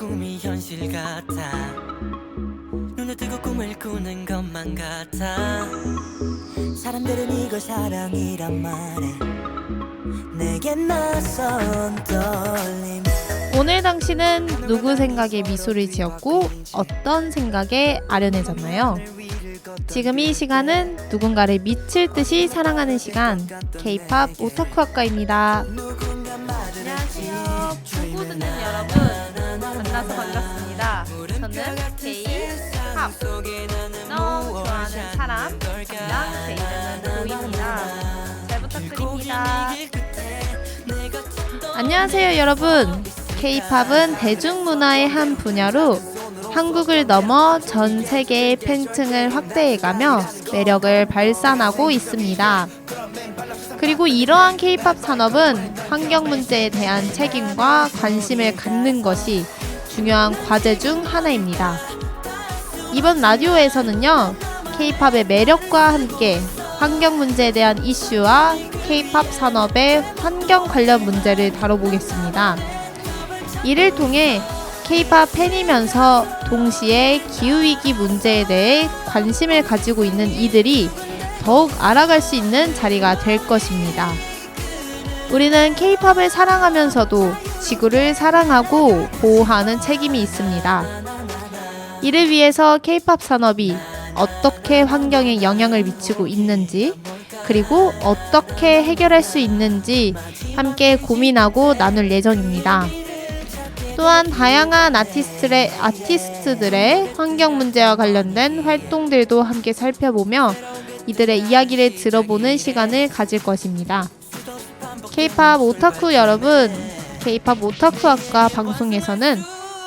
꿈이 현실 같아. 눈을 뜨고 꿈을 꾸는 것만 같아. 사람들은 이걸 사랑이란 말해. 내겐 낯선 떨림. 오늘 당신은 누구 생각에 미소를 지었고 어떤 생각에 아련해졌나요? 지금 이 시간은 누군가를 미칠 듯이 사랑하는 시간, K-팝 오타쿠 학과입니다. 안녕하세요. 보고 듣는 여러분, 만나서 반갑습니다. 저는 K-팝 너무 좋아하는 사람, 담당 제 이름은 도입니다. 잘 부탁드립니다. 안녕하세요 여러분. K-팝은 대중문화의 한 분야로 한국을 넘어 전 세계의 팬층을 확대해가며 매력을 발산하고 있습니다. 그리고 이러한 K-팝 산업은 환경 문제에 대한 책임과 관심을 갖는 것이 중요한 과제 중 하나입니다. 이번 라디오에서는요, K-팝의 매력과 함께 환경 문제에 대한 이슈와 K-팝 산업의 환경 관련 문제를 다뤄보겠습니다. 이를 통해 K-팝 팬이면서 동시에 기후위기 문제에 대해 관심을 가지고 있는 이들이 더욱 알아갈 수 있는 자리가 될 것입니다. 우리는 K-팝을 사랑하면서도 지구를 사랑하고 보호하는 책임이 있습니다. 이를 위해서 K-팝 산업이 어떻게 환경에 영향을 미치고 있는지, 그리고 어떻게 해결할 수 있는지 함께 고민하고 나눌 예정입니다. 또한 다양한 아티스트들의 환경 문제와 관련된 활동들도 함께 살펴보며 이들의 이야기를 들어보는 시간을 가질 것입니다. K-팝 오타쿠 여러분, K-팝 오타쿠 학과 방송에서는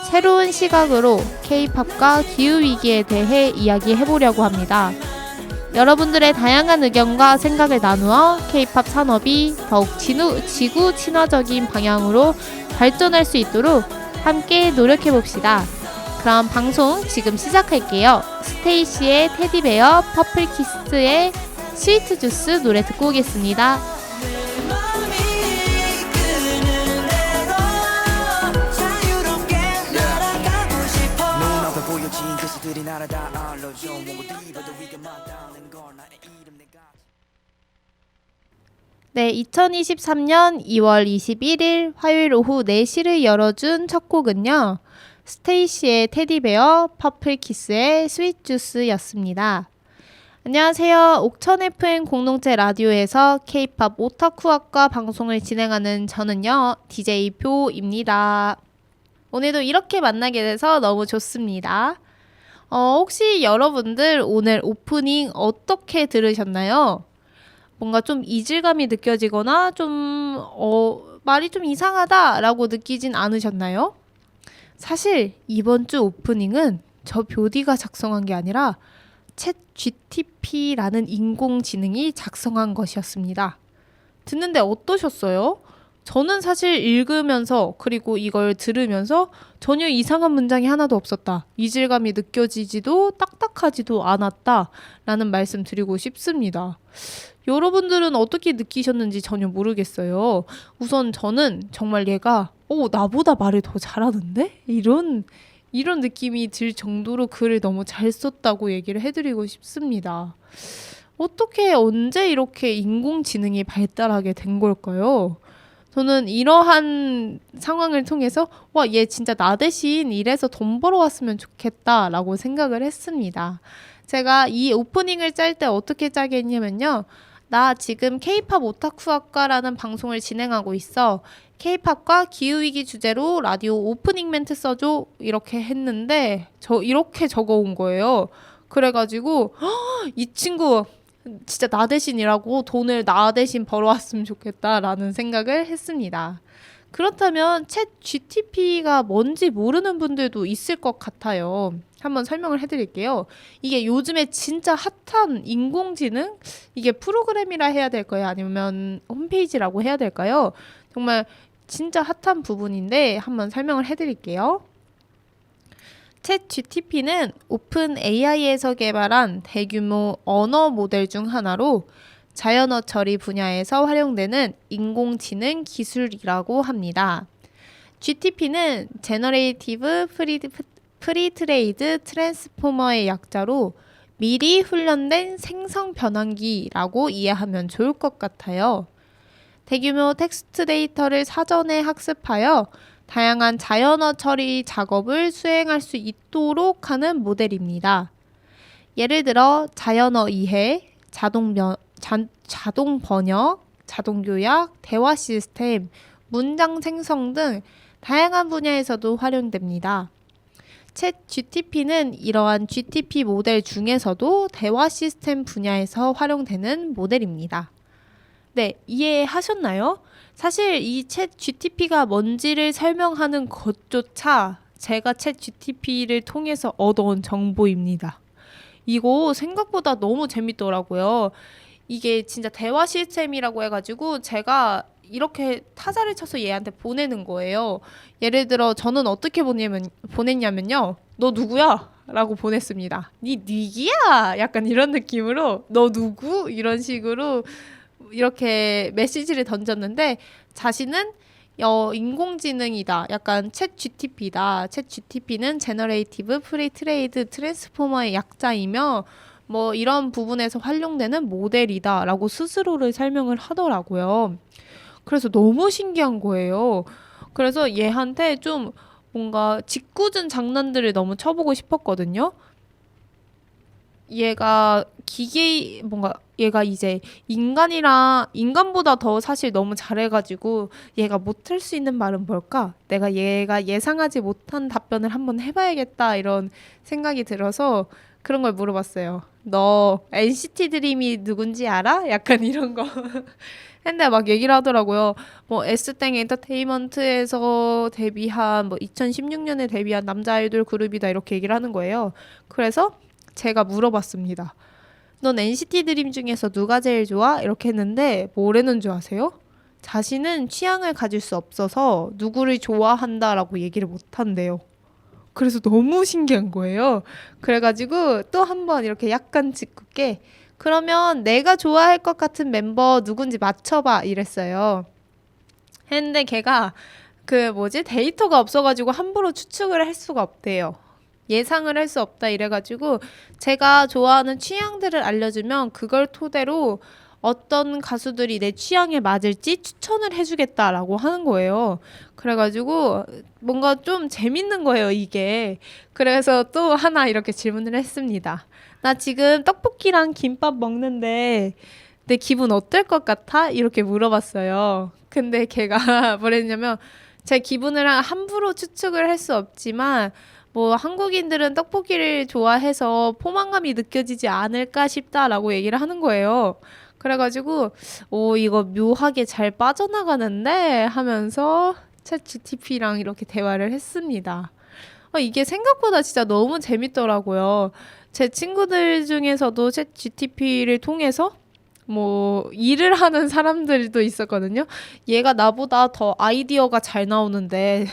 새로운 시각으로 K-팝과 기후위기에 대해 이야기해보려고 합니다. 여러분들의 다양한 의견과 생각을 나누어 K-팝 산업이 더욱 지구 친화적인 방향으로 발전할 수 있도록 함께 노력해봅시다. 그럼 방송 지금 시작할게요. 스테이시의 테디베어, 퍼플키스의 스위트 주스 노래 듣고 오겠습니다. 네, 2023년 2월 21일 화요일 오후 4시를 열어준 첫 곡은요, 스테이시의 테디베어, 퍼플키스의 스윗주스였습니다. 안녕하세요. 옥천 FM 공동체 라디오에서 K-팝 오타쿠 학과 방송을 진행하는 저는요, DJ 표입니다. 오늘도 이렇게 만나게 돼서 너무 좋습니다. 혹시 여러분들 오늘 오프닝 어떻게 들으셨나요? 뭔가 좀 이질감이 느껴지거나 좀 말이 좀 이상하다라고 느끼진 않으셨나요? 사실 이번 주 오프닝은 저 뷰디가 작성한 게 아니라 챗 GTP라는 인공지능이 작성한 것이었습니다. 듣는데 어떠셨어요? 저는 사실 읽으면서 그리고 이걸 들으면서 전혀 이상한 문장이 하나도 없었다. 이질감이 느껴지지도 딱딱하지도 않았다. 라는 말씀 드리고 싶습니다. 여러분들은 어떻게 느끼셨는지 전혀 모르겠어요. 우선 저는 정말 얘가 나보다 말을 더 잘하는데? 이런 느낌이 들 정도로 글을 너무 잘 썼다고 얘기를 해드리고 싶습니다. 어떻게 언제 이렇게 인공지능이 발달하게 된 걸까요? 저는 이러한 상황을 통해서 얘 진짜 나 대신 일해서 돈 벌어왔으면 좋겠다라고 생각을 했습니다. 제가 이 오프닝을 짤 때 어떻게 짜게 했냐면요. 나 지금 K-팝 오타쿠 학과라는 방송을 진행하고 있어. K-팝과 기후위기 주제로 라디오 오프닝 멘트 써줘. 이렇게 했는데 이렇게 적어온 거예요. 그래가지고 이 친구 진짜 나 대신 일하고 돈을 나 대신 벌어왔으면 좋겠다라는 생각을 했습니다. 그렇다면 챗 GTP가 뭔지 모르는 분들도 있을 것 같아요. 한번 설명을 해드릴게요. 이게 요즘에 진짜 핫한 인공지능? 이게 프로그램이라 해야 될까요? 아니면 홈페이지라고 해야 될까요? 정말 진짜 핫한 부분인데 한번 설명을 해드릴게요. 챗 GTP는 오픈 AI에서 개발한 대규모 언어 모델 중 하나로 자연어 처리 분야에서 활용되는 인공지능 기술이라고 합니다. GTP는 Generative Pre-Trained Transformer의 약자로 미리 훈련된 생성 변환기라고 이해하면 좋을 것 같아요. 대규모 텍스트 데이터를 사전에 학습하여 다양한 자연어 처리 작업을 수행할 수 있도록 하는 모델입니다. 예를 들어 자연어 이해, 자동 번역, 자동 요약, 대화 시스템, 문장 생성 등 다양한 분야에서도 활용됩니다. 챗 GTP는 이러한 GTP 모델 중에서도 대화 시스템 분야에서 활용되는 모델입니다. 네, 이해하셨나요? 사실 이 챗 GTP가 뭔지를 설명하는 것조차 제가 챗 GTP를 통해서 얻어온 정보입니다. 이거 생각보다 너무 재밌더라고요. 이게 진짜 대화 시스템이라고 해가지고 제가 이렇게 타자를 쳐서 얘한테 보내는 거예요. 예를 들어 저는 어떻게 보냈냐면요. 너 누구야? 라고 보냈습니다. 니 닉이야? 약간 이런 느낌으로 너 누구? 이런 식으로 이렇게 메시지를 던졌는데 자신은 인공지능이다. 약간 챗 GTP다. 챗 GTP는 Generative Pre-trained Transformer의 약자이며 뭐 이런 부분에서 활용되는 모델이다 라고 스스로를 설명을 하더라고요. 그래서 너무 신기한 거예요. 그래서 얘한테 좀 뭔가 짓궂은 장난들을 너무 쳐보고 싶었거든요. 얘가 얘가 이제 인간보다 더 사실 너무 잘해가지고 얘가 못할 수 있는 말은 뭘까? 내가 얘가 예상하지 못한 답변을 한번 해봐야겠다 이런 생각이 들어서 그런 걸 물어봤어요. 너 NCT 드림이 누군지 알아? 약간 이런 거. 근데 막 얘기를 하더라고요. 뭐 S땡 엔터테인먼트에서 데뷔한 뭐 2016년에 데뷔한 남자 아이돌 그룹이다 이렇게 얘기를 하는 거예요. 그래서 제가 물어봤습니다. 넌 NCT 드림 중에서 누가 제일 좋아? 이렇게 했는데 뭐라는 줄 아세요? 자신은 취향을 가질 수 없어서 누구를 좋아한다라고 얘기를 못한대요. 그래서 너무 신기한 거예요. 그래가지고 또 한 번 이렇게 약간 짓궂게 그러면 내가 좋아할 것 같은 멤버 누군지 맞춰봐 이랬어요. 했는데 걔가 데이터가 없어가지고 함부로 추측을 할 수가 없대요. 예상을 할 수 없다 이래가지고 제가 좋아하는 취향들을 알려주면 그걸 토대로 어떤 가수들이 내 취향에 맞을지 추천을 해주겠다라고 하는 거예요. 그래가지고 뭔가 좀 재밌는 거예요, 이게. 그래서 또 하나 이렇게 질문을 했습니다. 나 지금 떡볶이랑 김밥 먹는데 내 기분 어떨 것 같아? 이렇게 물어봤어요. 근데 걔가 뭐랬냐면 제 기분을 함부로 추측을 할 수 없지만 뭐 한국인들은 떡볶이를 좋아해서 포만감이 느껴지지 않을까 싶다라고 얘기를 하는 거예요. 그래가지고 이거 묘하게 잘 빠져나가는데 하면서 챗 GTP랑 이렇게 대화를 했습니다. 이게 생각보다 진짜 너무 재밌더라고요. 제 친구들 중에서도 챗 GTP를 통해서 뭐 일을 하는 사람들도 있었거든요. 얘가 나보다 더 아이디어가 잘 나오는데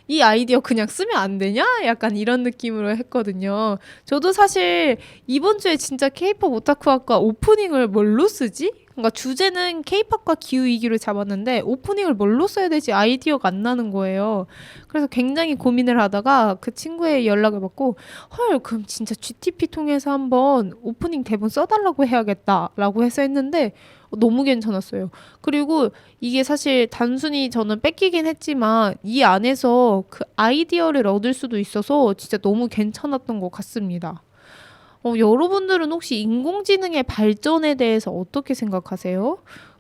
이 아이디어 그냥 쓰면 안 되냐? 약간 이런 느낌으로 했거든요. 저도 사실 이번 주에 진짜 K-pop 오타쿠학과 오프닝을 뭘로 쓰지? 그러니까 주제는 K-pop과 기후위기로 잡았는데 오프닝을 뭘로 써야 되지 아이디어가 안 나는 거예요. 그래서 굉장히 고민을 하다가 그 친구의 연락을 받고 헐 그럼 진짜 GTP 통해서 한번 오프닝 대본 써달라고 해야겠다라고 해서 했는데 너무 괜찮았어요. 그리고 이게 사실 단순히 저는 뺏기긴 했지만 이 안에서 그 아이디어를 얻을 수도 있어서 진짜 너무 괜찮았던 것 같습니다. 여러분들은 혹시 인공지능의 발전에 대해서 어떻게 생각하세요?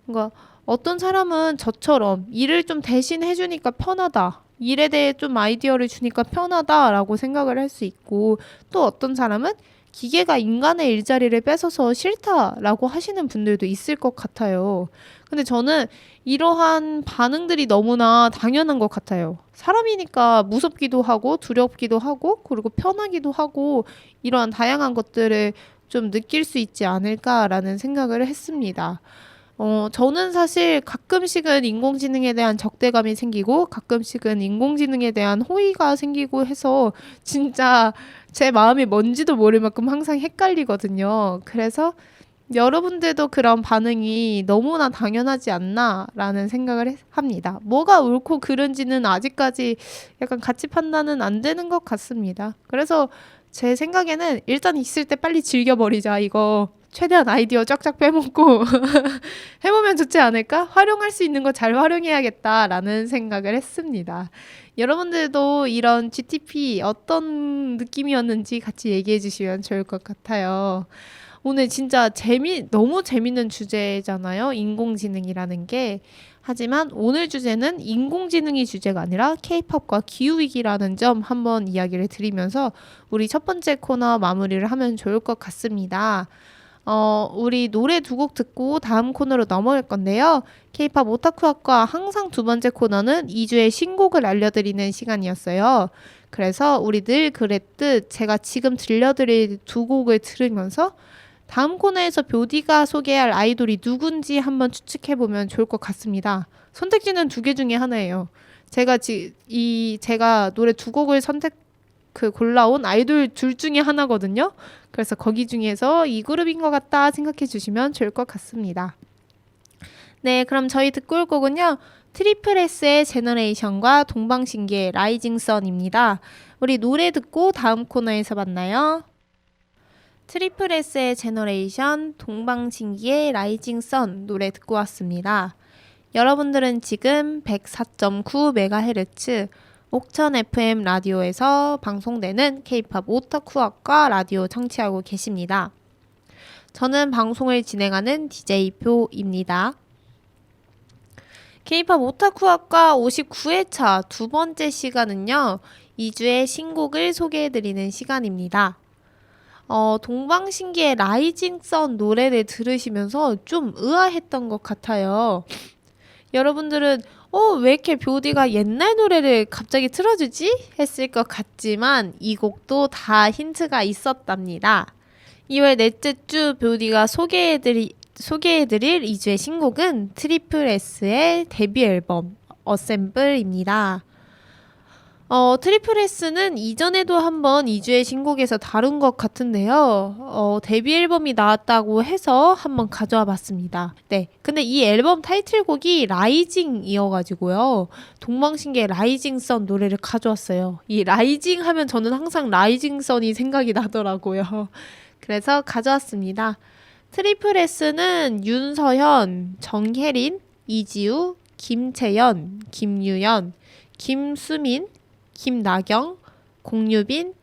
그러니까 어떤 사람은 저처럼 일을 좀 대신 해주니까 편하다. 일에 대해 좀 아이디어를 주니까 편하다라고 생각을 할 수 있고 또 어떤 사람은 기계가 인간의 일자리를 뺏어서 싫다라고 하시는 분들도 있을 것 같아요. 근데 저는 이러한 반응들이 너무나 당연한 것 같아요. 사람이니까 무섭기도 하고 두렵기도 하고 그리고 편하기도 하고 이러한 다양한 것들을 좀 느낄 수 있지 않을까라는 생각을 했습니다. 저는 사실 가끔씩은 인공지능에 대한 적대감이 생기고 가끔씩은 인공지능에 대한 호의가 생기고 해서 진짜 제 마음이 뭔지도 모를 만큼 항상 헷갈리거든요. 그래서 여러분들도 그런 반응이 너무나 당연하지 않나라는 생각을 합니다. 뭐가 옳고 그른지는 아직까지 약간 가치 판단은 안 되는 것 같습니다. 그래서 제 생각에는 일단 있을 때 빨리 즐겨버리자. 이거 최대한 아이디어 쫙쫙 빼먹고 해보면 좋지 않을까? 활용할 수 있는 거 잘 활용해야겠다라는 생각을 했습니다. 여러분들도 이런 GTP 어떤 느낌이었는지 같이 얘기해 주시면 좋을 것 같아요. 오늘 진짜 너무 재밌는 주제잖아요. 인공지능이라는 게. 하지만 오늘 주제는 인공지능이 주제가 아니라 K-팝과 기후위기라는 점 한번 이야기를 드리면서 우리 첫 번째 코너 마무리를 하면 좋을 것 같습니다. 우리 노래 두 곡 듣고 다음 코너로 넘어갈 건데요. K-팝 오타쿠학과 항상 두 번째 코너는 2주의 신곡을 알려드리는 시간이었어요. 그래서 우리 늘 그랬듯 제가 지금 들려드릴 두 곡을 들으면서 다음 코너에서 뷰디가 소개할 아이돌이 누군지 한번 추측해보면 좋을 것 같습니다. 선택지는 두 개 중에 하나예요. 제가 노래 두 곡을 골라온 아이돌 둘 중에 하나거든요. 그래서 거기 중에서 이 그룹인 것 같다 생각해 주시면 좋을 것 같습니다. 네, 그럼 저희 듣고 올 곡은요. 트리플 S의 제너레이션과 동방신기의 라이징 선입니다. 우리 노래 듣고 다음 코너에서 만나요. 트리플 S의 제너레이션, 동방신기의 라이징 선 노래 듣고 왔습니다. 여러분들은 지금 104.9MHz 옥천 FM 라디오에서 방송되는 K-팝 오타쿠학과 라디오 청취하고 계십니다. 저는 방송을 진행하는 DJ 표입니다. K-팝 오타쿠학과 59회차 두 번째 시간은요. 2주의 신곡을 소개해드리는 시간입니다. 동방신기의 라이징 선 노래를 들으시면서 좀 의아했던 것 같아요. 여러분들은 왜 이렇게 뷰디가 옛날 노래를 갑자기 틀어주지? 했을 것 같지만 이 곡도 다 힌트가 있었답니다. 2월 넷째 주 뷰디가 소개해드릴 2주의 신곡은 트리플 S의 데뷔 앨범 어셈블입니다. 트리플 S는 이전에도 한번 2주의 신곡에서 다룬 것 같은데요. 데뷔 앨범이 나왔다고 해서 한번 가져와 봤습니다. 네. 근데 이 앨범 타이틀곡이 라이징이어가지고요. 동방신기의 라이징 선 노래를 가져왔어요. 이 라이징 하면 저는 항상 라이징 선이 생각이 나더라고요. 그래서 가져왔습니다. 트리플 S는 윤서현, 정혜린, 이지우, 김채연, 김유연, 김수민, 김나경, 공유빈,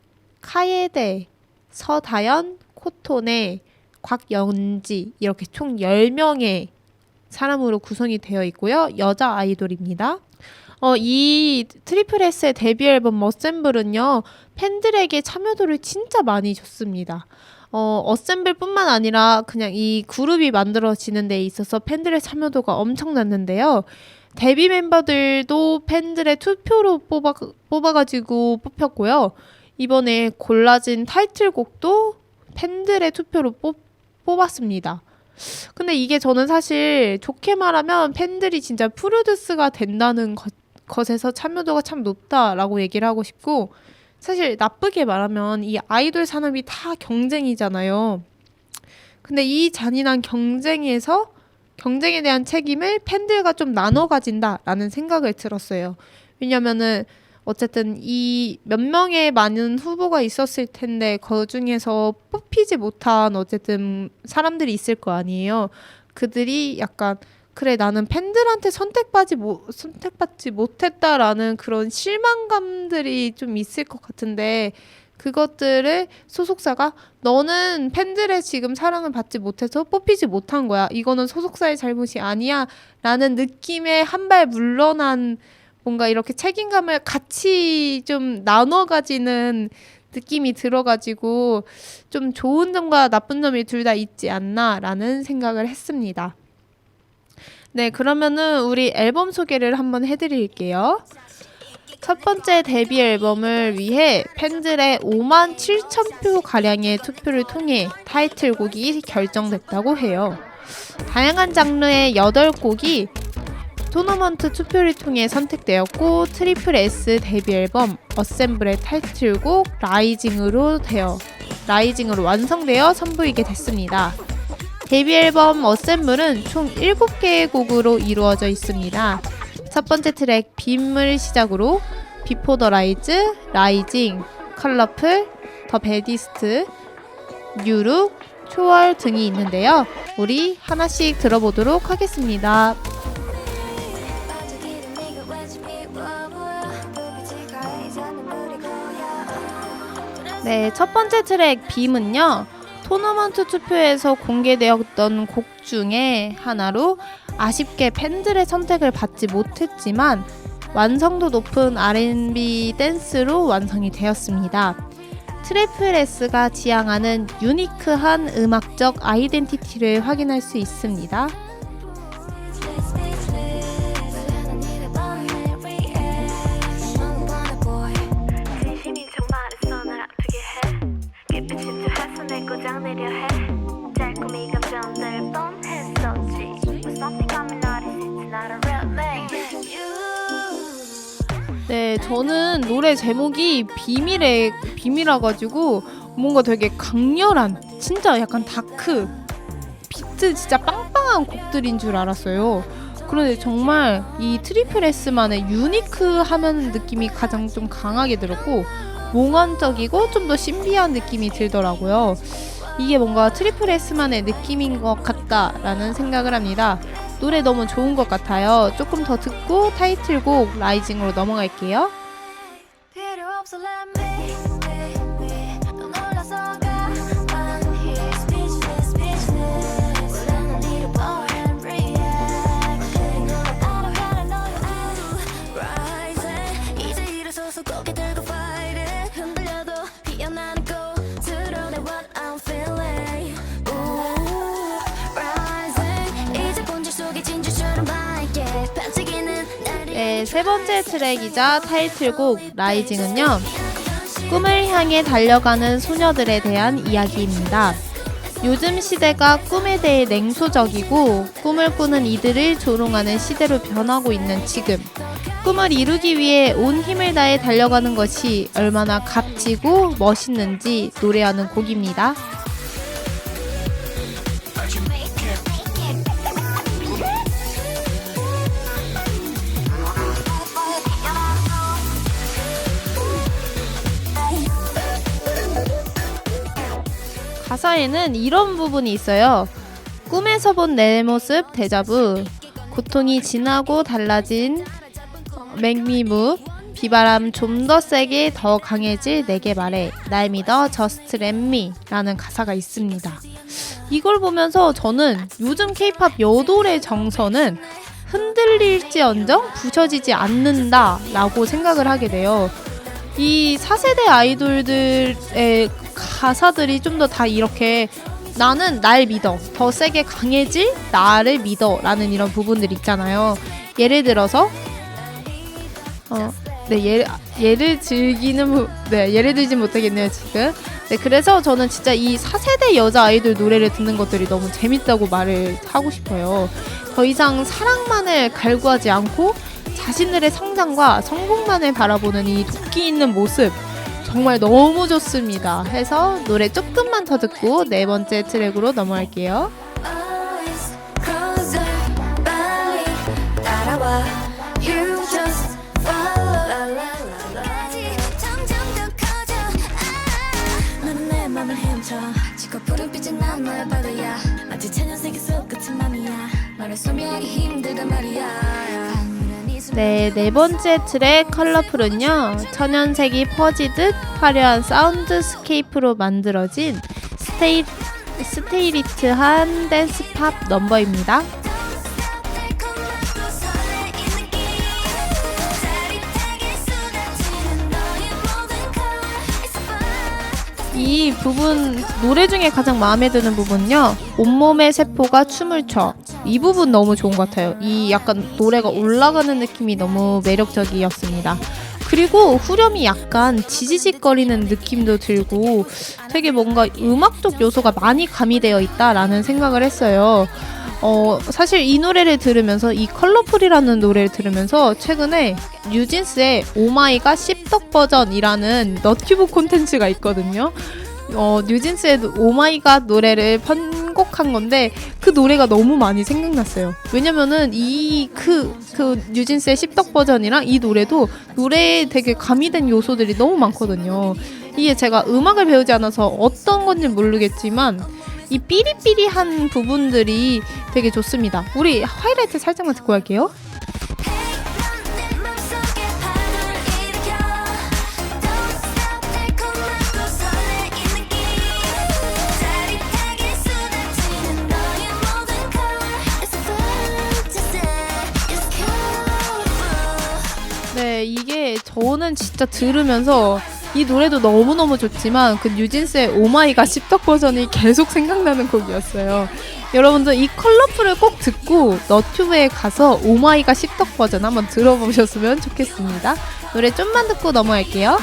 카예대, 서다연, 코토네, 곽연지 이렇게 총 10명의 사람으로 구성이 되어 있고요. 여자 아이돌입니다. 이 트리플 S의 데뷔 앨범 어셈블은요. 팬들에게 참여도를 진짜 많이 줬습니다. 어셈블뿐만 아니라 그냥 이 그룹이 만들어지는 데 있어서 팬들의 참여도가 엄청났는데요. 데뷔 멤버들도 팬들의 투표로 뽑아가지고 뽑혔고요. 이번에 골라진 타이틀곡도 팬들의 투표로 뽑았습니다. 근데 이게 저는 사실 좋게 말하면 팬들이 진짜 프로듀스가 된다는 것에서 참여도가 참 높다라고 얘기를 하고 싶고, 사실 나쁘게 말하면 이 아이돌 산업이 다 경쟁이잖아요. 근데 이 잔인한 경쟁에 대한 책임을 팬들과 좀 나눠 가진다라는 생각을 들었어요. 왜냐면은 어쨌든 이 몇 명의 많은 후보가 있었을 텐데 그 중에서 뽑히지 못한 어쨌든 사람들이 있을 거 아니에요. 그들이 약간 그래 나는 팬들한테 선택받지 못했다라는 그런 실망감들이 좀 있을 것 같은데, 그것들을 소속사가 너는 팬들의 지금 사랑을 받지 못해서 뽑히지 못한 거야. 이거는 소속사의 잘못이 아니야. 라는 느낌에 한 발 물러난 뭔가 이렇게 책임감을 같이 좀 나눠 가지는 느낌이 들어가지고 좀 좋은 점과 나쁜 점이 둘 다 있지 않나라는 생각을 했습니다. 네, 그러면은 우리 앨범 소개를 한번 해드릴게요. 첫 번째 데뷔 앨범을 위해 팬들의 57,000표 가량의 투표를 통해 타이틀곡이 결정됐다고 해요. 다양한 장르의 8곡이 토너먼트 투표를 통해 선택되었고, 트리플 S 데뷔 앨범 어셈블의 타이틀곡 라이징으로 완성되어 선보이게 됐습니다. 데뷔 앨범 어셈블은 총 7개의 곡으로 이루어져 있습니다. 첫 번째 트랙 빔을 시작으로 비포 더 라이즈, 라이징, 컬러풀, 더 베디스트, 뉴룩, 초월 등이 있는데요. 우리 하나씩 들어보도록 하겠습니다. 네, 첫 번째 트랙 빔은요. 토너먼트 투표에서 공개되었던 곡 중에 하나로 아쉽게 팬들의 선택을 받지 못했지만 완성도 높은 R&B 댄스로 완성이 되었습니다. 트리플 S가 지향하는 유니크한 음악적 아이덴티티를 확인할 수 있습니다. 네, 저는 노래 제목이 빔이라가지고 뭔가 되게 강렬한, 진짜 약간 다크, 비트 진짜 빵빵한 곡들인 줄 알았어요. 그런데 정말 이 트리플 S만의 유니크하면 느낌이 가장 좀 강하게 들었고 몽환적이고 좀 더 신비한 느낌이 들더라고요. 이게 뭔가 트리플 S만의 느낌인 것 같다라는 생각을 합니다. 노래 너무 좋은 것 같아요. 조금 더 듣고 타이틀곡 라이징으로 넘어갈게요. 네, 세 번째 트랙이자 타이틀곡 라이징은요. 꿈을 향해 달려가는 소녀들에 대한 이야기입니다. 요즘 시대가 꿈에 대해 냉소적이고 꿈을 꾸는 이들을 조롱하는 시대로 변하고 있는 지금, 꿈을 이루기 위해 온 힘을 다해 달려가는 것이 얼마나 값지고 멋있는지 노래하는 곡입니다. 가사에는 이런 부분이 있어요. 꿈에서 본 내 모습 데자부, 고통이 진하고 달라진 Make me move, 비바람 좀 더 세게 더 강해질 내게 말해, 날 믿어 just let me 라는 가사가 있습니다. 이걸 보면서 저는 요즘 K-POP 여돌의 정서는 흔들릴지언정 부셔지지 않는다 라고 생각을 하게 돼요. 이 4세대 아이돌들의 가사들이 좀 더 다 이렇게 나는 날 믿어, 더 세게 강해질 나를 믿어 라는 이런 부분들 있잖아요. 예를 들어서 예를 들진 못하겠네요 지금. 네, 그래서 저는 진짜 이 4세대 여자 아이돌 노래를 듣는 것들이 너무 재밌다고 말을 하고 싶어요. 더 이상 사랑만을 갈구하지 않고 자신들의 성장과 성공만을 바라보는 이 도끼 있는 모습 정말 너무 좋습니다. 해서 노래 조금만 더 듣고 네 번째 트랙으로 넘어갈게요. 네, 네 번째 트랙 컬러풀은요, 천연색이 퍼지듯 화려한 사운드스케이프로 만들어진 스테이리트한 댄스팝 넘버입니다. 이 부분, 노래 중에 가장 마음에 드는 부분은요, 온몸의 세포가 춤을 춰. 이 부분 너무 좋은 것 같아요. 이 약간 노래가 올라가는 느낌이 너무 매력적이었습니다. 그리고 후렴이 약간 지지직거리는 느낌도 들고 되게 뭔가 음악적 요소가 많이 가미되어 있다라는 생각을 했어요. 사실 이 노래를 들으면서, 이 컬러풀이라는 노래를 들으면서 최근에 뉴진스의 오마이갓 씹덕 버전이라는 너튜브 콘텐츠가 있거든요. 뉴진스의 오마이갓 노래를 선곡한 건데 그 노래가 너무 많이 생각났어요. 왜냐면은 그 뉴진스의 씹덕 버전이랑 이 노래도 노래에 되게 가미된 요소들이 너무 많거든요. 이게 제가 음악을 배우지 않아서 어떤 건지 모르겠지만 이 삐리삐리한 부분들이 되게 좋습니다. 우리 하이라이트 살짝만 듣고 갈게요. 네, 이게 저는 진짜 들으면서 이 노래도 너무너무 좋지만 그 뉴진스의 오마이갓 씹덕 버전이 계속 생각나는 곡이었어요. 여러분들 이 컬러풀을 꼭 듣고 너튜브에 가서 오마이갓 씹덕 버전 한번 들어보셨으면 좋겠습니다. 노래 좀만 듣고 넘어갈게요.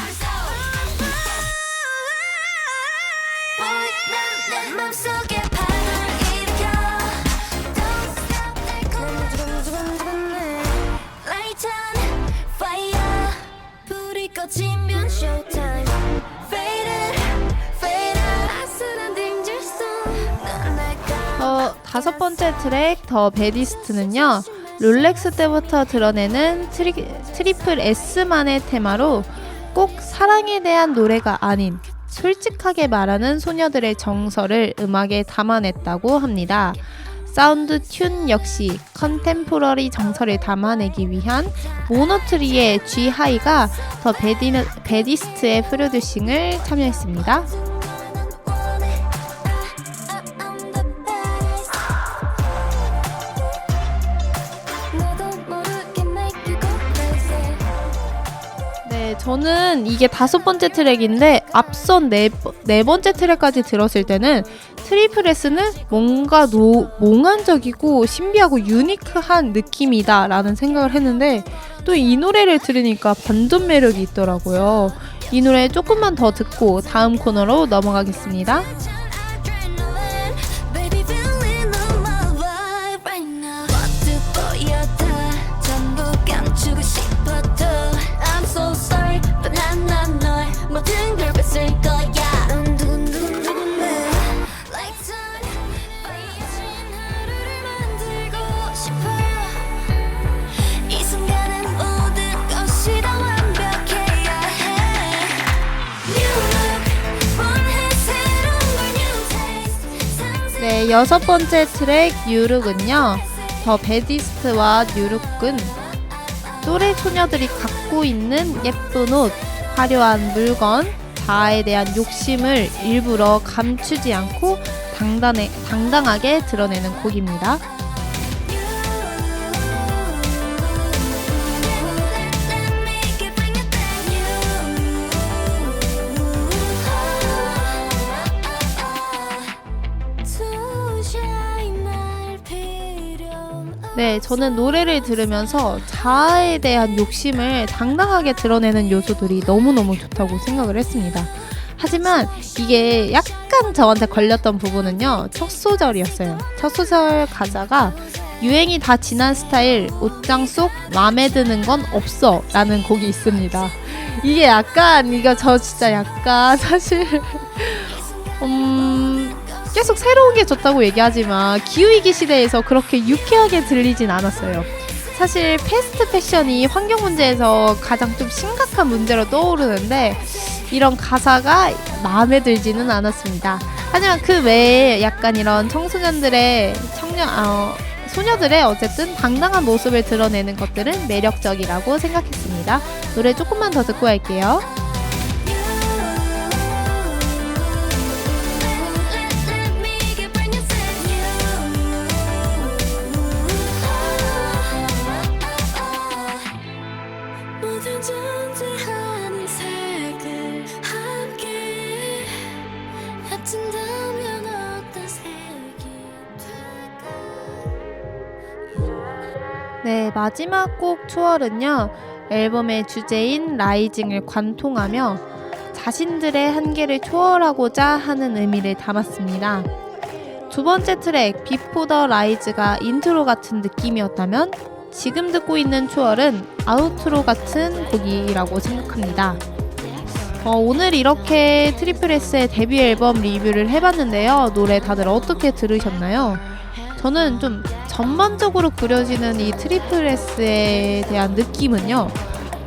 다섯 번째 트랙 더 배디스트는요, 롤렉스 때부터 드러내는 트리플 S만의 테마로 꼭 사랑에 대한 노래가 아닌 솔직하게 말하는 소녀들의 정서를 음악에 담아냈다고 합니다. 사운드 튠 역시 컨템포러리 정서를 담아내기 위한 모노트리의 G-하이가 더 배디스트의 프로듀싱을 참여했습니다. 저는 이게 다섯 번째 트랙인데 앞선 네 번째 트랙까지 들었을 때는 트리플 S는 뭔가 몽환적이고 신비하고 유니크한 느낌이다 라는 생각을 했는데 또 이 노래를 들으니까 반전 매력이 있더라고요. 이 노래 조금만 더 듣고 다음 코너로 넘어가겠습니다. 네, 여섯 번째 트랙 뉴룩은요, 더 배디스트와 뉴룩은 또래 소녀들이 갖고 있는 예쁜 옷, 화려한 물건, 자아에 대한 욕심을 일부러 감추지 않고 당당하게 드러내는 곡입니다. 네, 저는 노래를 들으면서 자아에 대한 욕심을 당당하게 드러내는 요소들이 너무너무 좋다고 생각을 했습니다. 하지만 이게 약간 저한테 걸렸던 부분은요, 첫 소절이었어요. 첫 소절 가사가 유행이 다 지난 스타일, 옷장 속 맘에 드는 건 없어 라는 곡이 있습니다. 이게 약간, 저 진짜 약간 사실 계속 새로운 게 좋다고 얘기하지만 기후위기 시대에서 그렇게 유쾌하게 들리진 않았어요. 사실 패스트 패션이 환경 문제에서 가장 좀 심각한 문제로 떠오르는데 이런 가사가 마음에 들지는 않았습니다. 하지만 그 외에 약간 이런 소녀들의 어쨌든 당당한 모습을 드러내는 것들은 매력적이라고 생각했습니다. 노래 조금만 더 듣고 갈게요. 네, 마지막 곡 투얼은요, 앨범의 주제인 라이징을 관통하며 자신들의 한계를 초월하고자 하는 의미를 담았습니다. 두 번째 트랙 비포 더 라이즈가 인트로 같은 느낌이었다면 지금 듣고 있는 투얼은 아우트로 같은 곡이라고 생각합니다. 오늘 이렇게 트리플 S의 데뷔 앨범 리뷰를 해봤는데요. 노래 다들 어떻게 들으셨나요? 저는 좀 전반적으로 그려지는 이 트리플 S에 대한 느낌은요,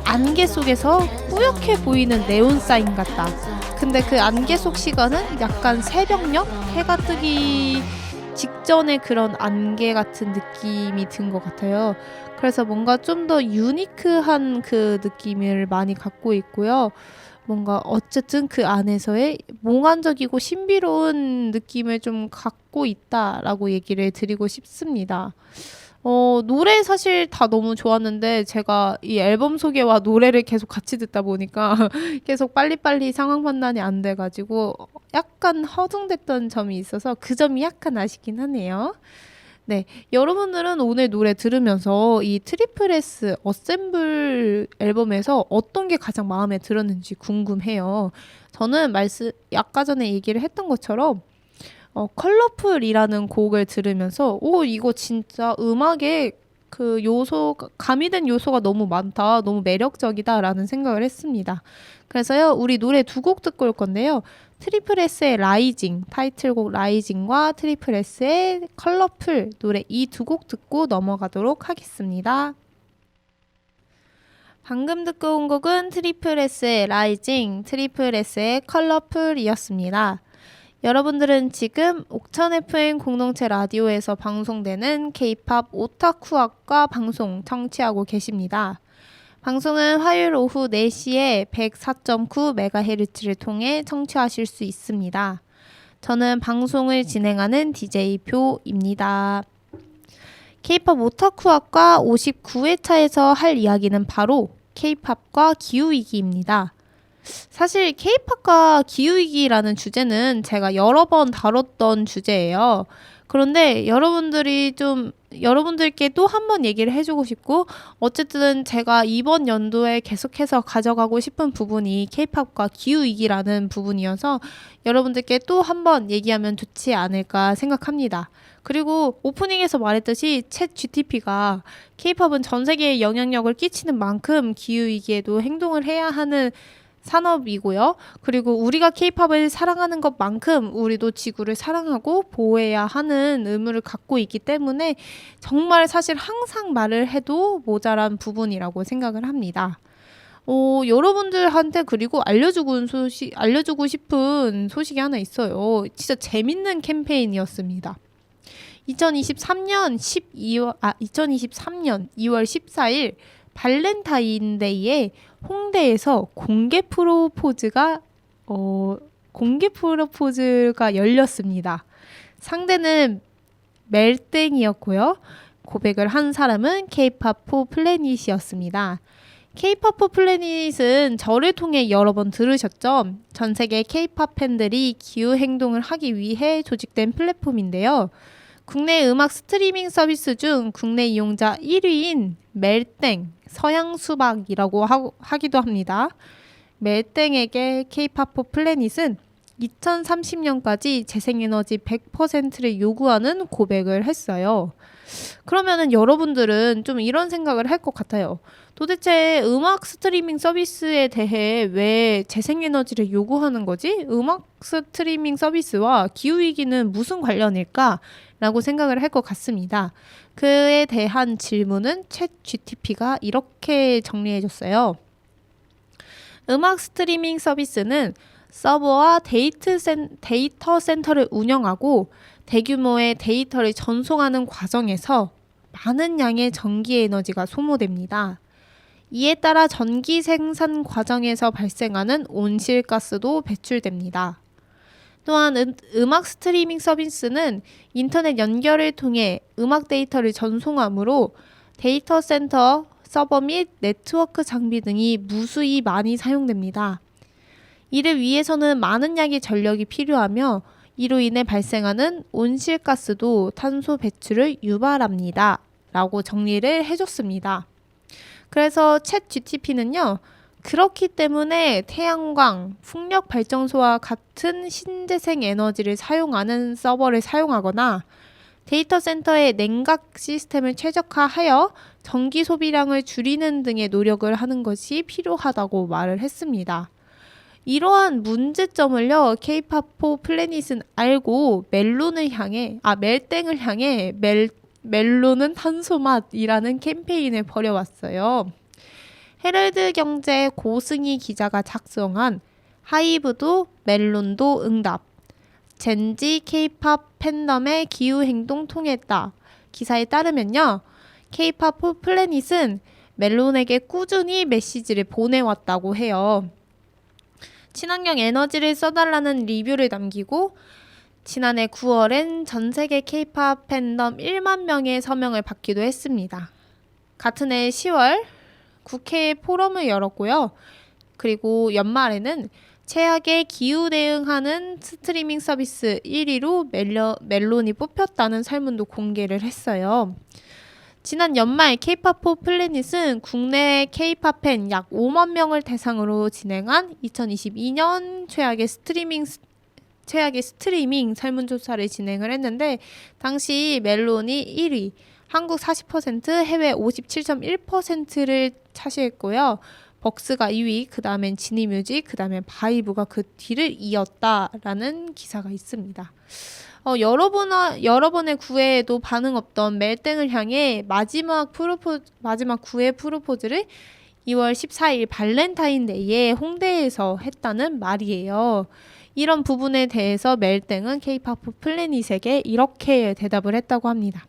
안개 속에서 뿌옇게 보이는 네온 사인 같다. 근데 그 안개 속 시간은 약간 새벽녘? 해가 뜨기 직전의 그런 안개 같은 느낌이 든 것 같아요. 그래서 뭔가 좀 더 유니크한 그 느낌을 많이 갖고 있고요. 뭔가 어쨌든 그 안에서의 몽환적이고 신비로운 느낌을 좀 갖고 있다라고 얘기를 드리고 싶습니다. 노래 사실 다 너무 좋았는데 제가 이 앨범 소개와 노래를 계속 같이 듣다 보니까 계속 빨리빨리 상황 판단이 안 돼가지고 약간 허둥댔던 점이 있어서 그 점이 약간 아쉽긴 하네요. 네, 여러분들은 오늘 노래 들으면서 이 트리플 S 어셈블 앨범에서 어떤 게 가장 마음에 들었는지 궁금해요. 저는 아까 전에 얘기를 했던 것처럼 컬러풀이라는 곡을 들으면서 이거 진짜 음악에 그 가미된 요소가 너무 많다, 너무 매력적이다라는 생각을 했습니다. 그래서요, 우리 노래 두 곡 듣고 올 건데요. 트리플 S의 라이징, 타이틀곡 라이징과 트리플 S의 컬러풀 노래 이 두 곡 듣고 넘어가도록 하겠습니다. 방금 듣고 온 곡은 트리플 S의 라이징, 트리플 S의 컬러풀이었습니다. 여러분들은 지금 옥천 FM 공동체 라디오에서 방송되는 K-POP 오타쿠학과 방송 청취하고 계십니다. 방송은 화요일 오후 4시에 104.9MHz를 통해 청취하실 수 있습니다. 저는 방송을 진행하는 DJ 표입니다. K-POP 오타쿠학과 59회차에서 할 이야기는 바로 K-POP과 기후위기입니다. 사실 K-POP과 기후위기라는 주제는 제가 여러 번 다뤘던 주제예요. 그런데 여러분들께 또 한 번 얘기를 해주고 싶고, 어쨌든 제가 이번 연도에 계속해서 가져가고 싶은 부분이 K-POP과 기후위기라는 부분이어서 여러분들께 또 한 번 얘기하면 좋지 않을까 생각합니다. 그리고 오프닝에서 말했듯이 챗 GTP가 K-POP은 전 세계에 영향력을 끼치는 만큼 기후위기에도 행동을 해야 하는 산업이고요. 그리고 우리가 K-POP을 사랑하는 것만큼 우리도 지구를 사랑하고 보호해야 하는 의무를 갖고 있기 때문에 정말 사실 항상 말을 해도 모자란 부분이라고 생각을 합니다. 여러분들한테 그리고 알려주고 싶은 소식이 하나 있어요. 진짜 재밌는 캠페인이었습니다. 2023년 2월 14일 발렌타인데이에 홍대에서 공개 프로포즈가 열렸습니다. 상대는 멜땡이었고요. 고백을 한 사람은 K-POP 플래닛이었습니다. K-POP 플래닛은 저를 통해 여러 번 들으셨죠? 전 세계 K-POP 팬들이 기후 행동을 하기 위해 조직된 플랫폼인데요. 국내 음악 스트리밍 서비스 중 국내 이용자 1위인 멜땡, 서양수박이라고 하기도 합니다. 멜땡에게 K-POP 플래닛은 2030년까지 재생에너지 100%를 요구하는 고백을 했어요. 그러면은 여러분들은 좀 이런 생각을 할 것 같아요. 도대체 음악 스트리밍 서비스에 대해 왜 재생에너지를 요구하는 거지? 음악 스트리밍 서비스와 기후위기는 무슨 관련일까? 라고 생각을 할 것 같습니다. 그에 대한 질문은 챗 GTP가 이렇게 정리해줬어요. 음악 스트리밍 서비스는 서버와 데이터 센터를 운영하고 대규모의 데이터를 전송하는 과정에서 많은 양의 전기 에너지가 소모됩니다. 이에 따라 전기 생산 과정에서 발생하는 온실가스도 배출됩니다. 또한 음악 스트리밍 서비스는 인터넷 연결을 통해 음악 데이터를 전송하므로 데이터 센터, 서버 및 네트워크 장비 등이 무수히 많이 사용됩니다. 이를 위해서는 많은 양의 전력이 필요하며 이로 인해 발생하는 온실가스도 탄소 배출을 유발합니다. 라고 정리를 해줬습니다. 그래서 챗 GTP는요. 그렇기 때문에 태양광, 풍력 발전소와 같은 신재생 에너지를 사용하는 서버를 사용하거나 데이터 센터의 냉각 시스템을 최적화하여 전기 소비량을 줄이는 등의 노력을 하는 것이 필요하다고 말을 했습니다. 이러한 문제점을요, K-팝4 플래닛은 알고 멜땡을 향해 멜론은 탄소맛이라는 캠페인을 벌여왔어요. 헤럴드 경제 고승희 기자가 작성한 하이브도 멜론도 응답, 젠지 K-팝 팬덤의 기후행동 통했다. 기사에 따르면요, K-팝4 플래닛은 멜론에게 꾸준히 메시지를 보내왔다고 해요. 친환경 에너지를 써달라는 리뷰를 남기고 지난해 9월엔 전세계 K-팝 팬덤 1만 명의 서명을 받기도 했습니다. 같은 해 10월 국회에 포럼을 열었고요. 그리고 연말에는 최악의 기후 대응하는 스트리밍 서비스 1위로 멜론이 뽑혔다는 설문도 공개를 했어요. 지난 연말 K-팝4 플래닛은 국내 K-팝 팬 약 5만 명을 대상으로 진행한 2022년 최악의 스트리밍 설문조사를 진행을 했는데 당시 멜론이 1위, 한국 40%, 해외 57.1%를 차지했고요. 벅스가 2위, 그 다음엔 지니뮤직, 그 다음에 바이브가 그 뒤를 이었다라는 기사가 있습니다. 여러 번의 구애에도 반응 없던 멜땡을 향해 마지막 9회 프로포즈를 2월 14일 발렌타인데이에 홍대에서 했다는 말이에요. 이런 부분에 대해서 멜땡은 K-팝4 플래닛에게 이렇게 대답을 했다고 합니다.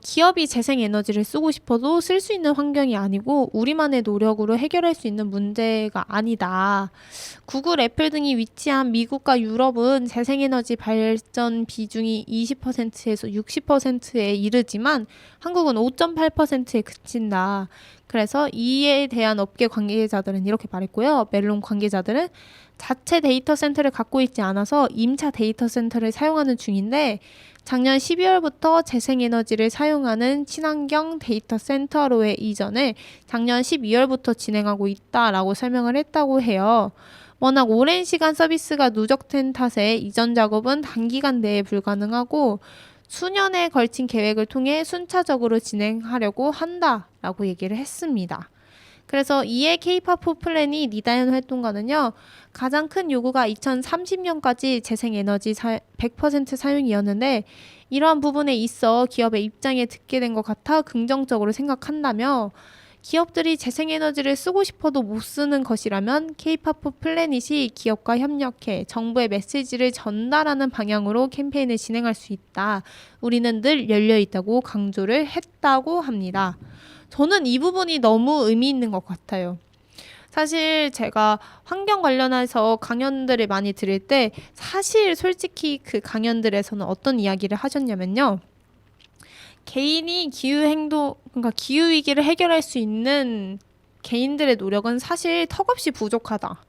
기업이 재생에너지를 쓰고 싶어도 쓸 수 있는 환경이 아니고 우리만의 노력으로 해결할 수 있는 문제가 아니다. 구글, 애플 등이 위치한 미국과 유럽은 재생에너지 발전 비중이 20%에서 60%에 이르지만 한국은 5.8%에 그친다. 그래서 이에 대한 업계 관계자들은 이렇게 말했고요. 멜론 관계자들은 자체 데이터 센터를 갖고 있지 않아서 임차 데이터 센터를 사용하는 중인데 작년 12월부터 재생에너지를 사용하는 친환경 데이터 센터로의 이전을 작년 12월부터 진행하고 있다라고 설명을 했다고 해요. 워낙 오랜 시간 서비스가 누적된 탓에 이전 작업은 단기간 내에 불가능하고 수년에 걸친 계획을 통해 순차적으로 진행하려고 한다라고 얘기를 했습니다. 그래서 이에 K-팝4 플래닛 이다현 활동가는요. 가장 큰 요구가 2030년까지 재생에너지 100% 사용이었는데 이러한 부분에 있어 기업의 입장에 듣게 된 것 같아 긍정적으로 생각한다며 기업들이 재생에너지를 쓰고 싶어도 못 쓰는 것이라면 K-팝4 플래닛이 기업과 협력해 정부의 메시지를 전달하는 방향으로 캠페인을 진행할 수 있다. 우리는 늘 열려있다고 강조를 했다고 합니다. 저는 이 부분이 너무 의미 있는 것 같아요. 사실 제가 환경 관련해서 강연들을 많이 들을 때 사실 솔직히 그 강연들에서는 어떤 이야기를 하셨냐면요. 개인이 그러니까 기후위기를 해결할 수 있는 개인들의 노력은 사실 턱없이 부족하다.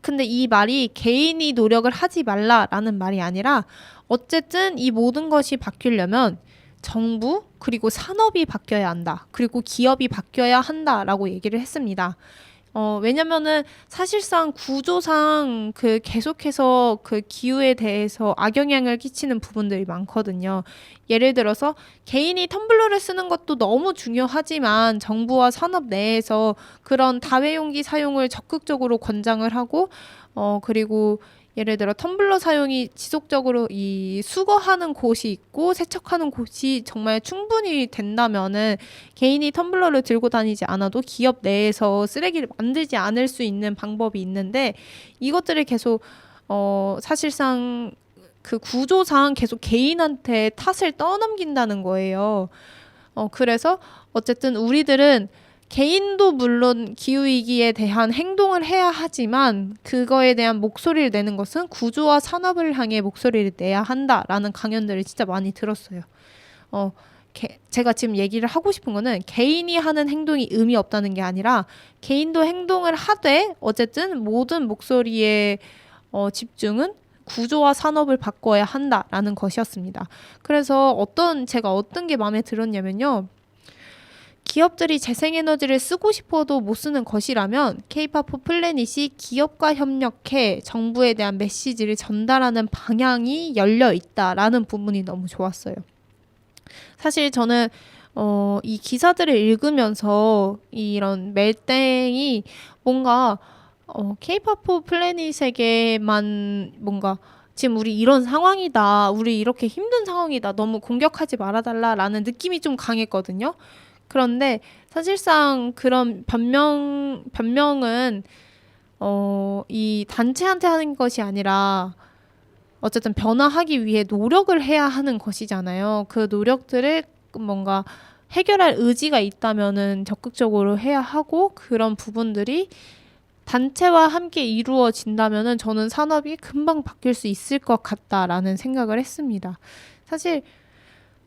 근데 이 말이 개인이 노력을 하지 말라라는 말이 아니라 어쨌든 이 모든 것이 바뀌려면 정부 그리고 산업이 바뀌어야 한다. 그리고 기업이 바뀌어야 한다라고 얘기를 했습니다. 왜냐면은 사실상 구조상 계속해서 그 기후에 대해서 악영향을 끼치는 부분들이 많거든요. 예를 들어서 개인이 텀블러를 쓰는 것도 너무 중요하지만 정부와 산업 내에서 그런 다회용기 사용을 적극적으로 권장을 하고 그리고 예를 들어 텀블러 사용이 지속적으로 이 수거하는 곳이 있고 세척하는 곳이 정말 충분히 된다면은 개인이 텀블러를 들고 다니지 않아도 기업 내에서 쓰레기를 만들지 않을 수 있는 방법이 있는데 이것들을 계속 사실상 그 구조상 계속 개인한테 탓을 떠넘긴다는 거예요. 그래서 어쨌든 우리들은 개인도 물론 기후위기에 대한 행동을 해야 하지만 그거에 대한 목소리를 내는 것은 구조와 산업을 향해 목소리를 내야 한다라는 강연들을 진짜 많이 들었어요. 제가 지금 얘기를 하고 싶은 거는 개인이 하는 행동이 의미 없다는 게 아니라 개인도 행동을 하되 어쨌든 모든 목소리의 집중은 구조와 산업을 바꿔야 한다라는 것이었습니다. 그래서 제가 어떤 게 마음에 들었냐면요. 기업들이 재생에너지를 쓰고 싶어도 못 쓰는 것이라면 K-팝4 플래닛이 기업과 협력해 정부에 대한 메시지를 전달하는 방향이 열려 있다라는 부분이 너무 좋았어요. 사실 저는 이 기사들을 읽으면서 이런 멜땡이 뭔가 K-pop 플래닛에게만 뭔가 지금 우리 이런 상황이다. 우리 이렇게 힘든 상황이다. 너무 공격하지 말아달라라는 느낌이 좀 강했거든요. 그런데 사실상 그런 변명은 이 단체한테 하는 것이 아니라 어쨌든 변화하기 위해 노력을 해야 하는 것이잖아요. 그 노력들을 뭔가 해결할 의지가 있다면은 적극적으로 해야 하고 그런 부분들이 단체와 함께 이루어진다면은 저는 산업이 금방 바뀔 수 있을 것 같다라는 생각을 했습니다. 사실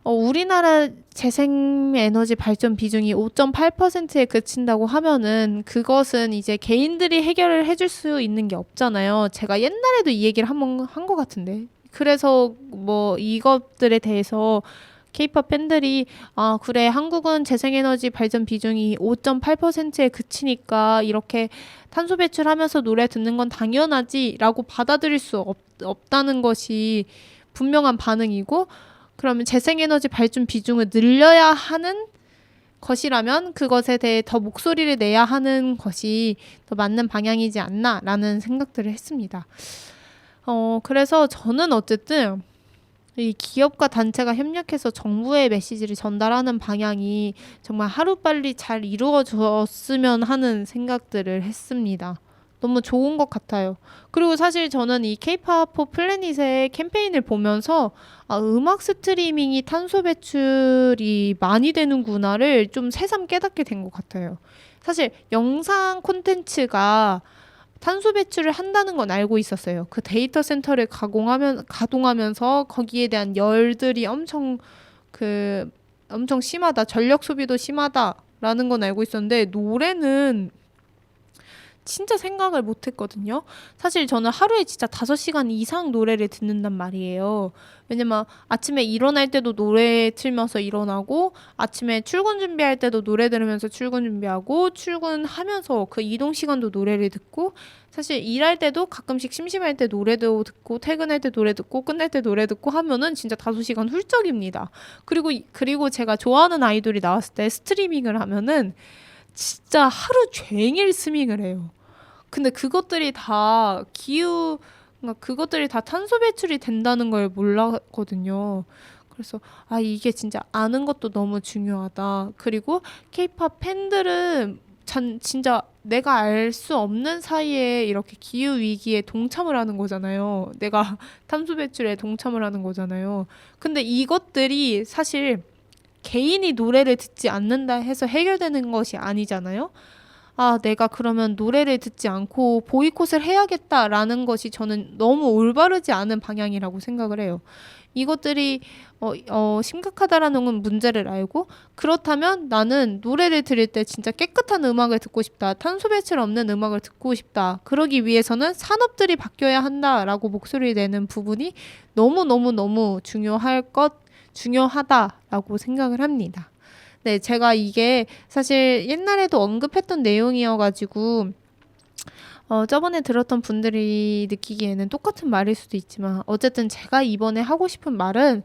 우리나라 재생에너지 발전 비중이 5.8%에 그친다고 하면은 그것은 이제 개인들이 해결을 해줄 수 있는 게 없잖아요. 제가 옛날에도 이 얘기를 한번 한 것 같은데. 그래서 뭐 이것들에 대해서 K-pop 팬들이 그래 한국은 재생에너지 발전 비중이 5.8%에 그치니까 이렇게 탄소 배출하면서 노래 듣는 건 당연하지라고 받아들일 수 없다는 것이 분명한 반응이고 그러면 재생에너지 발전 비중을 늘려야 하는 것이라면 그것에 대해 더 목소리를 내야 하는 것이 더 맞는 방향이지 않나라는 생각들을 했습니다. 그래서 저는 어쨌든 이 기업과 단체가 협력해서 정부의 메시지를 전달하는 방향이 정말 하루빨리 잘 이루어졌으면 하는 생각들을 했습니다. 너무 좋은 것 같아요. 그리고 사실 저는 이 K-pop 플래닛의 캠페인을 보면서 음악 스트리밍이 탄소 배출이 많이 되는구나를 좀 새삼 깨닫게 된 것 같아요. 사실 영상 콘텐츠가 탄소 배출을 한다는 건 알고 있었어요. 그 데이터 센터를 가동하면서 거기에 대한 열들이 엄청 심하다. 전력 소비도 심하다라는 건 알고 있었는데 노래는 진짜 생각을 못 했거든요. 사실 저는 하루에 진짜 5시간 이상 노래를 듣는단 말이에요. 왜냐면 아침에 일어날 때도 노래 틀면서 일어나고 아침에 출근 준비할 때도 노래 들으면서 출근 준비하고 출근하면서 그 이동 시간도 노래를 듣고 사실 일할 때도 가끔씩 심심할 때 노래도 듣고 퇴근할 때 노래 듣고 끝날 때 노래 듣고 하면은 진짜 5시간 훌쩍입니다. 그리고 제가 좋아하는 아이돌이 나왔을 때 스트리밍을 하면은 진짜 하루 종일 스밍을 해요. 근데 그것들이 다 그것들이 다 탄소 배출이 된다는 걸 몰랐거든요. 그래서 이게 진짜 아는 것도 너무 중요하다. 그리고 K-pop 팬들은 진짜 내가 알 수 없는 사이에 이렇게 기후 위기에 동참을 하는 거잖아요. 내가 탄소 배출에 동참을 하는 거잖아요. 근데 이것들이 사실 개인이 노래를 듣지 않는다 해서 해결되는 것이 아니잖아요. 내가 그러면 노래를 듣지 않고 보이콧을 해야겠다라는 것이 저는 너무 올바르지 않은 방향이라고 생각을 해요. 이것들이 심각하다라는 문제를 알고 그렇다면 나는 노래를 들을 때 진짜 깨끗한 음악을 듣고 싶다. 탄소 배출 없는 음악을 듣고 싶다. 그러기 위해서는 산업들이 바뀌어야 한다라고 목소리를 내는 부분이 너무너무너무 중요하다라고 생각을 합니다. 네, 제가 이게 사실 옛날에도 언급했던 내용이어가지고 저번에 들었던 분들이 느끼기에는 똑같은 말일 수도 있지만 어쨌든 제가 이번에 하고 싶은 말은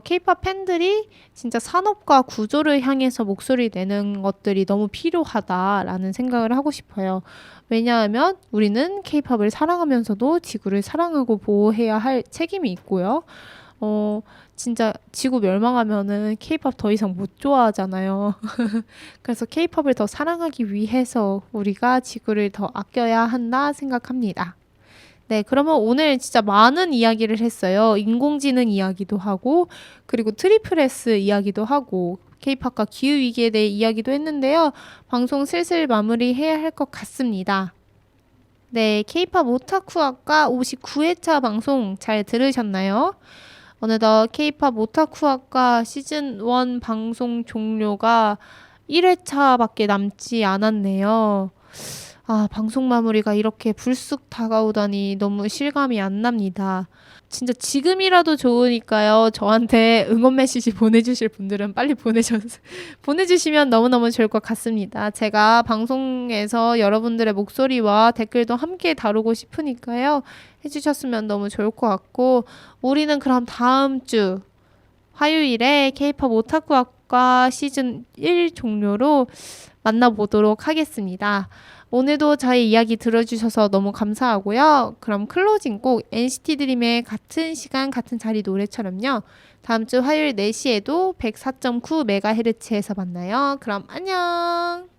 K-pop 팬들이 진짜 산업과 구조를 향해서 목소리 내는 것들이 너무 필요하다라는 생각을 하고 싶어요. 왜냐하면 우리는 K-pop을 사랑하면서도 지구를 사랑하고 보호해야 할 책임이 있고요. 진짜 지구 멸망하면은 K-pop 더 이상 못 좋아하잖아요. 그래서 K-pop을 더 사랑하기 위해서 우리가 지구를 더 아껴야 한다 생각합니다. 네, 그러면 오늘 진짜 많은 이야기를 했어요. 인공지능 이야기도 하고, 그리고 트리플 S 이야기도 하고, K-pop과 기후위기에 대해 이야기도 했는데요. 방송 슬슬 마무리해야 할 것 같습니다. 네, K-pop 오타쿠학과 59회차 방송 잘 들으셨나요? 어느덧 K-pop 오타쿠학과 시즌 1 방송 종료가 1회차밖에 남지 않았네요. 방송 마무리가 이렇게 불쑥 다가오다니 너무 실감이 안 납니다. 진짜 지금이라도 좋으니까요. 저한테 응원 메시지 보내주실 분들은 빨리 보내주시면 너무너무 좋을 것 같습니다. 제가 방송에서 여러분들의 목소리와 댓글도 함께 다루고 싶으니까요. 해주셨으면 너무 좋을 것 같고 우리는 그럼 다음 주 화요일에 K-pop 오타쿠학과 시작과 시즌 1 종료로 만나보도록 하겠습니다. 오늘도 저희 이야기 들어주셔서 너무 감사하고요. 그럼 클로징 곡 NCT 드림의 같은 시간 같은 자리 노래처럼요. 다음 주 화요일 4시에도 104.9MHz에서 만나요. 그럼 안녕.